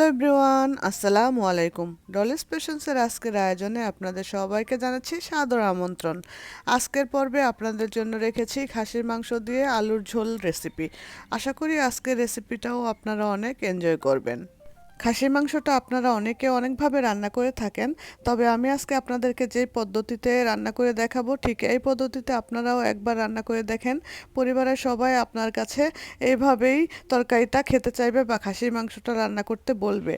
Hello everyone, আসসালামু আলাইকুম। ডলি স্পেশালসের আজকের আয়োজনে আপনাদের সবাইকে জানাচ্ছি সাদর আমন্ত্রণ। আজকের পর্বে আপনাদের জন্য রেখেছি খাসির মাংস দিয়ে আলুর ঝোল রেসিপি। আশা করি আজকের রেসিপিটাও আপনারা অনেক এনজয় করবেন। খাসির মাংসটা আপনারা অনেকে অনেকভাবে রান্না করে থাকেন, তবে আমি আজকে আপনাদেরকে যে পদ্ধতিতে রান্না করে দেখাবো ঠিক এই পদ্ধতিতে আপনারাও একবার রান্না করে দেখেন। পরিবারের সবাই আপনার কাছে এইভাবেই তরকারিটা খেতে চাইবে বা খাসির মাংসটা রান্না করতে বলবে।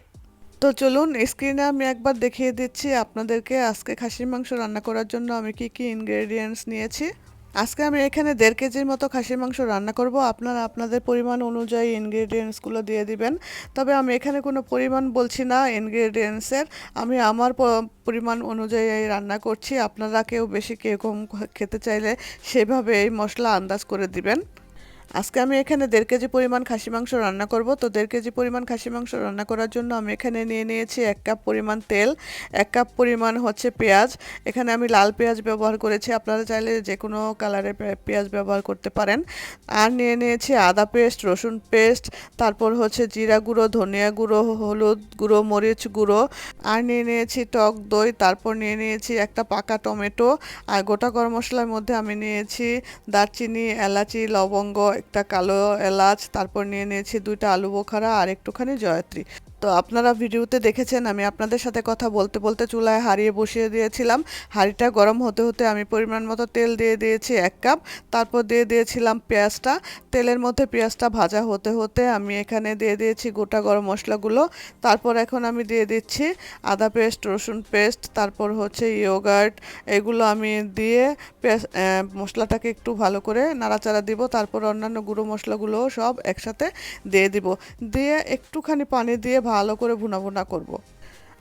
তো চলুন স্ক্রিনে আমি একবার দেখিয়ে দিচ্ছি আপনাদেরকে আজকে খাসির মাংস রান্না করার জন্য আমি কি কি ইনগ্রেডিয়েন্টস নিয়েছি। আজকে আমি এখানে 1.5 কেজির মতো খাসির মাংস রান্না করব। আপনারা আপনাদের পরিমাণ অনুযায়ী ইনগ্রেডিয়েন্টসগুলো দিয়ে দিবেন। তবে আমি এখানে কোনো পরিমাণ বলছি না ইনগ্রেডিয়েন্টসের, আমি আমার পরিমাণ অনুযায়ী রান্না করছি। আপনারা কেউ বেশি কেউ কম খেতে চাইলে সেভাবে এই মশলা আন্দাজ করে দিবেন। আজকে আমি এখানে 1.5 কেজি পরিমাণ খাসি মাংস রান্না করব। তো 1.5 কেজি পরিমাণ খাসি মাংস রান্না করার জন্য আমি এখানে নিয়ে নিয়েছি 1 কাপ পরিমাণ তেল, 1 কাপ পরিমাণ হচ্ছে পেঁয়াজ। এখানে আমি লাল পেঁয়াজ ব্যবহার করেছি, আপনারা চাইলে যে কোনো কালারের পেঁয়াজ ব্যবহার করতে পারেন। আর নিয়ে নিয়েছি আদা পেস্ট, রসুন পেস্ট, তারপর হচ্ছে জিরা গুঁড়ো, ধনিয়া গুঁড়ো, হলুদ গুঁড়ো, মরিচ গুঁড়ো। আর নিয়ে নিয়েছি টক দই, তারপর নিয়ে নিয়েছি একটা পাকা টমেটো। আর গোটা গরম মশলার মধ্যে আমি নিয়েছি দারচিনি, এলাচি, লবঙ্গ, একটা কালো এলাচ, তারপর নিয়ে নিয়েছি 2টা আলু বোখারা আর একটুখানি জয়ত্রী। তো আপনারা ভিডিওতে দেখেছেন আমি আপনাদের সাথে কথা বলতে বলতে চুলায় হাঁড়িয়ে বসিয়ে দিয়েছিলাম। হাঁড়িটা গরম হতে হতে আমি পরিমাণ মতো তেল দিয়ে দিয়েছি 1 কাপ, তারপর দিয়ে দিয়েছিলাম পেঁয়াজটা। তেলের মধ্যে পেঁয়াজটা ভাজা হতে হতে আমি এখানে দিয়ে দিয়েছি গোটা গরম মশলাগুলো। তারপর এখন আমি দিয়ে দিচ্ছি আদা পেস্ট, রসুন পেস্ট, তারপর হচ্ছে ইয়োগার্ট। এগুলো আমি দিয়ে মশলাটাকে একটু ভালো করে নাড়াচাড়া দিব। তারপর অন্যান্য গুঁড়ো মশলাগুলোও সব একসাথে দিয়ে দিব, দিয়ে একটুখানি পানি দিয়ে ভালো করে ভুনা ভুনা করব।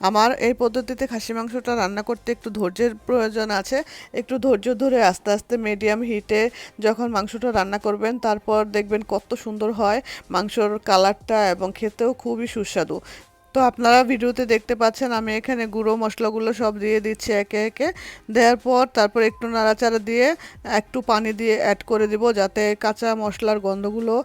আমার এই পদ্ধতিতে খাসি মাংসটা রান্না করতে একটু ধৈর্যের প্রয়োজন আছে। একটু ধৈর্য ধরে আস্তে আস্তে মিডিয়াম হিটে যখন মাংসটা রান্না করবেন তারপর দেখবেন কত সুন্দর হয় মাংসর কালারটা, এবং খেতেও খুবই সুস্বাদু। তো আপনারা ভিডিওতে দেখতে পাচ্ছেন আমি এখানে গুঁড়ো মশলাগুলো সব দিয়ে দিচ্ছি একে একে। দেওয়ার পর তারপর একটু নাড়াচাড়া দিয়ে একটু পানি দিয়ে অ্যাড করে দিব, যাতে কাঁচা মশলার গন্ধগুলো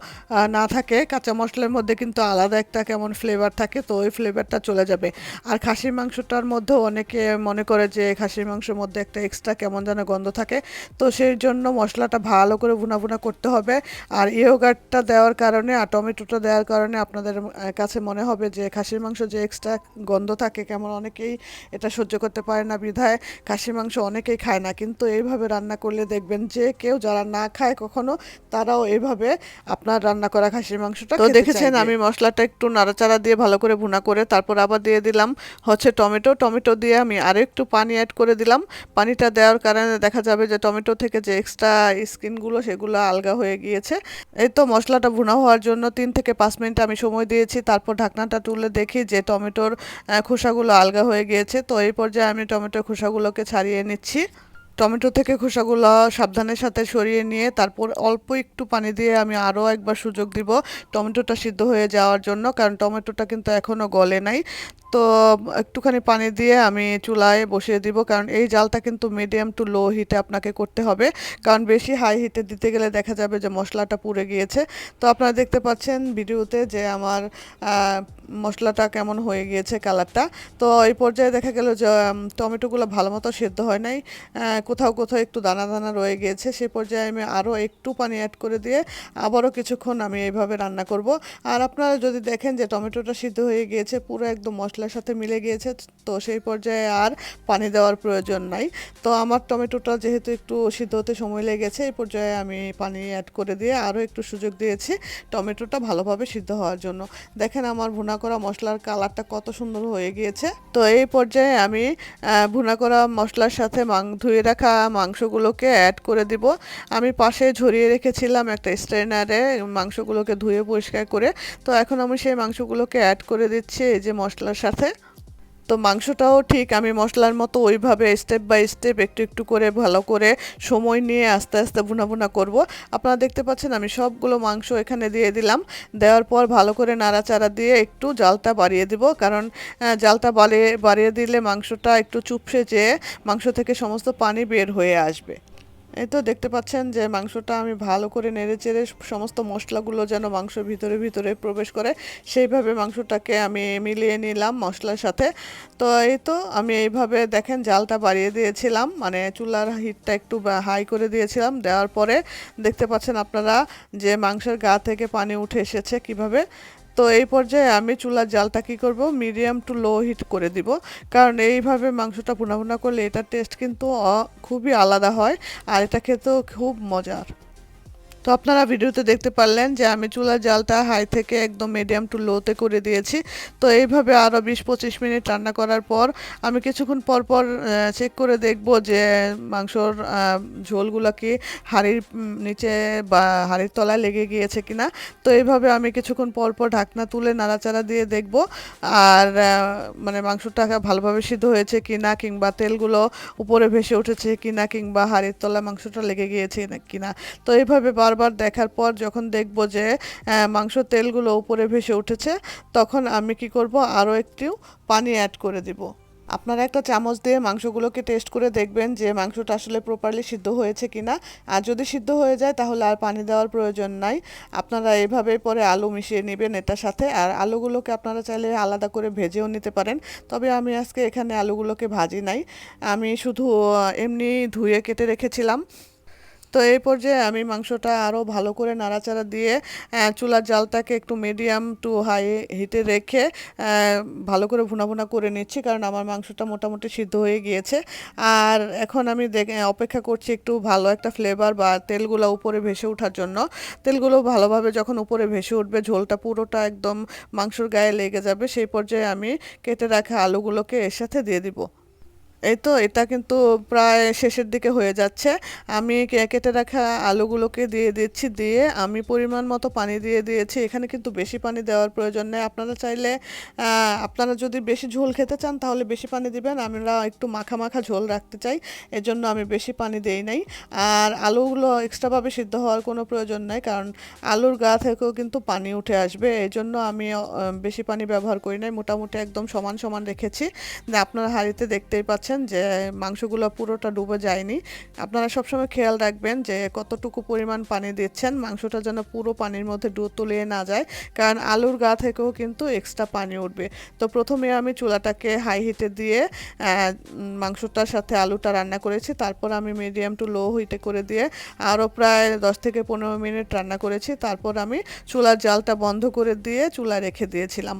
না থাকে। কাঁচা মশলার মধ্যে কিন্তু আলাদা একটা কেমন ফ্লেভার থাকে, তো ওই ফ্লেভারটা চলে যাবে। আর খাসির মাংসটার মধ্যেও অনেকে মনে করে যে খাসির মাংসের মধ্যে একটা এক্সট্রা কেমন যেন গন্ধ থাকে, তো সেই জন্য মশলাটা ভালো করে ভুনা ভুনা করতে হবে। আর ইয়োগার্টটা দেওয়ার কারণে আর টমেটোটা দেওয়ার কারণে আপনাদের কাছে মনে হবে যে খাসির মাংস যে এক্সট্রা গন্ধ থাকে কেমন, অনেকেই এটা সহ্য করতে পারে না বিধায় খাসির মাংস অনেকেই খায় না। কিন্তু এইভাবে রান্না করলে দেখবেন যে কেউ যারা না খায় কখনো তারাও এইভাবে আপনার রান্না করা খাসির মাংসটা তো দেখেছেন। আমি মশলাটা একটু নাড়াচাড়া দিয়ে ভালো করে ভুনা করে তারপর আবার দিয়ে দিলাম হচ্ছে টমেটো দিয়ে আমি আরও একটু পানি অ্যাড করে দিলাম। পানিটা দেওয়ার কারণে দেখা যাবে যে টমেটো থেকে যে এক্সট্রা স্কিনগুলো সেগুলো আলগা হয়ে গিয়েছে। এই তো মশলাটা ভুনা হওয়ার জন্য 3 থেকে 5 মিনিট আমি সময় দিয়েছি। তারপর ঢাকনাটা তুলে দেখি যে টমেটোর খোসাগুলো আলগা হয়ে গিয়েছে। তো এই পর্যায়ে আমি টমেটোর খোসাগুলোকে ছাড়িয়ে নিচ্ছি। টমেটো থেকে খোসাগুলো সাবধানের সাথে সরিয়ে নিয়ে তারপর অল্প একটু পানি দিয়ে আমি আরও একবার সুযোগ দিব টমেটোটা সিদ্ধ হয়ে যাওয়ার জন্য, কারণ টমেটোটা কিন্তু এখনও গলে নাই। তো একটুখানি পানি দিয়ে আমি চুলায় বসিয়ে দিব, কারণ এই জালটা কিন্তু মিডিয়াম টু লো হিটে আপনাকে করতে হবে, কারণ বেশি হাই হিটে দিতে গেলে দেখা যাবে যে মশলাটা পুড়ে গিয়েছে। তো আপনারা দেখতে পাচ্ছেন ভিডিওতে যে আমার মশলাটা কেমন হয়ে গিয়েছে কালারটা। তো এই পর্যায়ে দেখা গেল যে টমেটোগুলো ভালো মতো সেদ্ধ হয় নাই, কোথাও কোথাও একটু দানা দানা রয়ে গিয়েছে। সেই পর্যায়ে আমি আরও একটু পানি অ্যাড করে দিয়ে আবারও কিছুক্ষণ আমি এইভাবে রান্না করব। আর আপনারা যদি দেখেন যে টমেটোটা সিদ্ধ হয়ে গিয়েছে, পুরো একদম মশলার সাথে মিলে গিয়েছে, তো সেই পর্যায়ে আর পানি দেওয়ার প্রয়োজন নাই। তো আমার টমেটোটা যেহেতু একটু সিদ্ধ হতে সময় লেগেছে, এই পর্যায়ে আমি পানি অ্যাড করে দিয়ে আরও একটু সুযোগ দিয়েছি টমেটোটা ভালোভাবে সিদ্ধ হওয়ার জন্য। দেখেন আমার ভুনা করা মশলার কালারটা কত সুন্দর হয়ে গিয়েছে। তো এই পর্যায়ে আমি ভুনা করা মশলার সাথে ধুয়ে রাখা মাংসগুলোকে অ্যাড করে দিব। আমি পাশে ঝরিয়ে রেখেছিলাম একটা স্ট্রেনারে মাংসগুলোকে ধুয়ে পরিষ্কার করে। তো এখন আমি সেই মাংসগুলোকে অ্যাড করে দিচ্ছি এই যে মশলার সাথে। তো মাংসটাও ঠিক আমি মশলার মতো ওইভাবে স্টেপ বাই স্টেপ একটু একটু করে ভালো করে সময় নিয়ে আস্তে আস্তে ভুনা ভুনা করব। আপনারা দেখতে পাচ্ছেন আমি সবগুলো মাংস এখানে দিয়ে দিলাম। দেওয়ার পর ভালো করে নাড়াচাড়া দিয়ে একটু জালটা বাড়িয়ে দিব, কারণ জালটা বাড়িয়ে দিলে মাংসটা একটু চুপসে যেয়ে মাংস থেকে সমস্ত পানি বের হয়ে আসবে। এই তো দেখতে পাচ্ছেন যে মাংসটা আমি ভালো করে নেড়েচেড়ে সমস্ত মশলাগুলো যেন মাংসের ভিতরে ভিতরে প্রবেশ করে সেইভাবে মাংসটাকে আমি মিলিয়ে নিলাম মশলার সাথে। তো এই তো আমি এইভাবে দেখেন জালটা বাড়িয়ে দিয়েছিলাম, মানে চুলার হিটটা একটু হাই করে দিয়েছিলাম। দেওয়ার পরে দেখতে পাচ্ছেন আপনারা যে মাংসের গা থেকে পানি উঠে এসেছে কিভাবে। তো এই পর্যায়ে আমি চুলার জালটা কী করব, মিডিয়াম টু লো হিট করে দিব, কারণ এইভাবে মাংসটা ভুনা ভুনা করলে এটার টেস্ট কিন্তু খুবই আলাদা হয়, আর এটা খেতেও খুব মজার। তো আপনারা ভিডিওতে দেখতে পারলেন যে আমি চুলার জালটা হাই থেকে একদম মিডিয়াম টু লোতে করে দিয়েছি। তো এইভাবে আরও ২০-২৫ মিনিট রান্না করার পর আমি কিছুক্ষণ পর পর চেক করে দেখব যে মাংসর ঝোলগুলো কি হাঁড়ির নিচে বা হাঁড়ির তলায় লেগে গিয়েছে কিনা। তো এইভাবে আমি কিছুক্ষণ পর পর ঢাকনা তুলে নাড়াচাড়া দিয়ে দেখব, আর মানে মাংসটা ভালোভাবে সিদ্ধ হয়েছে কিনা, কিংবা তেলগুলো উপরে ভেসে উঠেছে কিনা, কিংবা হাঁড়ির তলায় মাংসটা লেগে গিয়েছে কিনা। তো এইভাবে বারবার দেখার পর যখন দেখব যে মাংস তেলগুলো উপরে ভেসে উঠেছে, তখন আমি কি করব, আরও একটু পানি অ্যাড করে দিব। আপনারা একটা চামচ দিয়ে মাংসগুলোকে টেস্ট করে দেখবেন যে মাংসটা আসলে প্রপারলি সিদ্ধ হয়েছে কিনা। আর যদি সিদ্ধ হয়ে যায় তাহলে আর পানি দেওয়ার প্রয়োজন নাই। আপনারা এইভাবে পরে আলু মিশিয়ে নেবেন এটার সাথে। আর আলুগুলোকে আপনারা চাইলে আলাদা করে ভেজেও নিতে পারেন, তবে আমি আজকে এখানে আলুগুলোকে ভাজি নাই, আমি শুধু এমনি ধুয়ে কেটে রেখেছিলাম। তো এই পর্যায়ে আমি মাংসটা আরও ভালো করে নাড়াচাড়া দিয়ে চুলার জালটাকে একটু মিডিয়াম টু হাই হিটে রেখে ভালো করে ভুনা ভুনা করে নিচ্ছি, কারণ আমার মাংসটা মোটামুটি সিদ্ধ হয়ে গিয়েছে। আর এখন আমি অপেক্ষা করছি একটু ভালো একটা ফ্লেভার বা তেলগুলো উপরে ভেসে ওঠার জন্য। তেলগুলো ভালোভাবে যখন উপরে ভেসে উঠবে, ঝোলটা পুরোটা একদম মাংসর গায়ে লেগে যাবে, সেই পর্যায়ে আমি কেটে রাখা আলুগুলোকে এর সাথে দিয়ে দিব। এই তো এটা কিন্তু প্রায় শেষের দিকে হয়ে যাচ্ছে। আমি কেটে রাখা আলুগুলোকে দিয়ে দিচ্ছি, দিয়ে আমি পরিমাণ মতো পানি দিয়ে দিয়েছি। এখানে কিন্তু বেশি পানি দেওয়ার প্রয়োজন নেই। আপনারা চাইলে আপনারা যদি বেশি ঝোল খেতে চান তাহলে বেশি পানি দিবেন। আমরা একটু মাখা মাখা ঝোল রাখতে চাই, এজন্য আমি বেশি পানি দেই নাই। আর আলুগুলো এক্সট্রাভাবে সিদ্ধ হওয়ার কোনো প্রয়োজন নাই, কারণ আলুর গা থেকেও কিন্তু পানি উঠে আসবে, এই জন্য আমি বেশি পানি ব্যবহার করি নাই। মোটামুটি একদম সমান সমান রেখেছি। আপনারা হাঁড়িতে দেখতেই পাচ্ছেন যে মাংসগুলো পুরোটা ডুবে যায়নি। আপনারা সবসময় খেয়াল রাখবেন যে কতটুকু পরিমাণ পানি দিচ্ছেন, মাংসটা যেন পুরো পানির মধ্যে তলিয়ে না যায়, কারণ আলুর গা থেকেও কিন্তু এক্সট্রা পানি উঠবে। তো প্রথমে আমি চুলাটাকে হাই হিটে দিয়ে মাংসটার সাথে আলুটা রান্না করেছি, তারপর আমি মিডিয়াম টু লো হিটে করে দিয়ে আরও প্রায় 10 থেকে 15 মিনিট রান্না করেছি। তারপর আমি চুলার জালটা বন্ধ করে দিয়ে চুলা রেখে দিয়েছিলাম।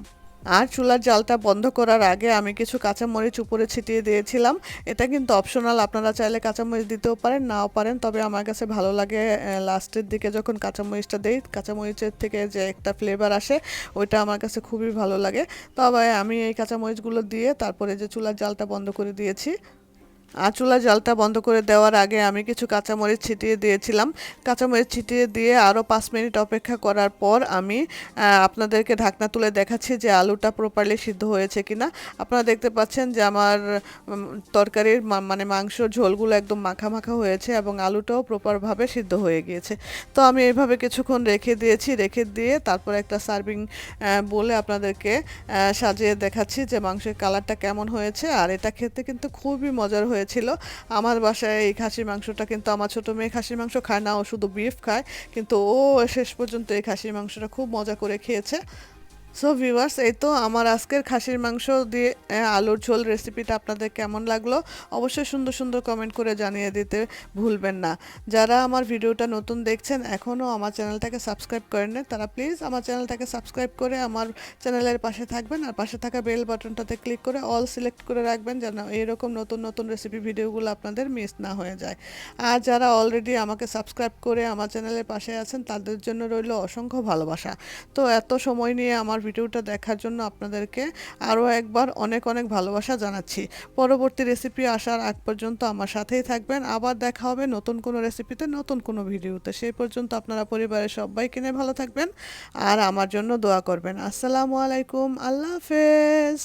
আর চুলার জালটা বন্ধ করার আগে আমি কিছু কাঁচামরিচ উপরে ছিটিয়ে দিয়েছিলাম। এটা কিন্তু অপশনাল, আপনারা চাইলে কাঁচামরিচ দিতেও পারেন, নাও পারেন, তবে আমার কাছে ভালো লাগে লাস্টের দিকে যখন কাঁচামরিচটা দেই, কাঁচামরিচের থেকে যে একটা ফ্লেভার আসে ওইটা আমার কাছে খুবই ভালো লাগে। তবে আমি এই কাঁচামরিচগুলো দিয়ে তারপরে যে চুলার জালটা বন্ধ করে দিয়েছি। আর চুলার জালটা বন্ধ করে দেওয়ার আগে আমি কিছু কাঁচামরিচ ছিটিয়ে দিয়েছিলাম। কাঁচামরিচ ছিটিয়ে দিয়ে আরও 5 মিনিট অপেক্ষা করার পর আমি আপনাদেরকে ঢাকনা তুলে দেখাচ্ছি যে আলুটা প্রপারলি সিদ্ধ হয়েছে কিনা। আপনারা দেখতে পাচ্ছেন যে আমার তরকারির মানে মাংসর ঝোলগুলো একদম মাখা মাখা হয়েছে এবং আলুটাও প্রপারভাবে সিদ্ধ হয়ে গিয়েছে। তো আমি এইভাবে কিছুক্ষণ রেখে দিয়েছি, রেখে দিয়ে তারপর একটা সার্ভিং বলে আপনাদেরকে সাজিয়ে দেখাচ্ছি যে মাংসের কালারটা কেমন হয়েছে। আর এটা খেতে কিন্তু খুবই মজার হয়েছিল। আমার বাসায় এই খাসির মাংসটা কিন্তু আমার ছোটো মেয়ে খাসির মাংস খায় না, ও শুধু বিফ খায়, কিন্তু ও শেষ পর্যন্ত এই খাসির মাংসটা খুব মজা করে খেয়েছে। সো ভিউয়ার্স, এই তো আমার আজকের খাসির মাংস দিয়ে আলুর ঝোল রেসিপিটা আপনাদের কেমন লাগলো অবশ্যই সুন্দর সুন্দর কমেন্ট করে জানিয়ে দিতে ভুলবেন না। যারা আমার ভিডিওটা নতুন দেখছেন, এখনও আমার চ্যানেলটাকে সাবস্ক্রাইব করেন না, তারা প্লিজ আমার চ্যানেলটাকে সাবস্ক্রাইব করে আমার চ্যানেলের পাশে থাকবেন, আর পাশে থাকা বেল বাটনটাতে ক্লিক করে অল সিলেক্ট করে রাখবেন, যেন এইরকম নতুন নতুন রেসিপি ভিডিওগুলো আপনাদের মিস না হয়ে যায়। আর যারা অলরেডি আমাকে সাবস্ক্রাইব করে আমার চ্যানেলের পাশে আছেন, তাদের জন্য রইল অসংখ্য ভালোবাসা। তো এত সময় নিয়ে আমার ভিডিওটা দেখার জন্য আপনাদেরকে আরও একবার অনেক অনেক ভালোবাসা জানাচ্ছি। পরবর্তী রেসিপি আসার আগ পর্যন্ত আমার সাথেই থাকবেন। আবার দেখা হবে নতুন কোনো রেসিপিতে, নতুন কোনো ভিডিওতে। সেই পর্যন্ত আপনারা পরিবারের সবাইকে নিয়ে ভালো থাকবেন আর আমার জন্য দোয়া করবেন। আসসালামু আলাইকুম, আল্লাহ হাফেজ।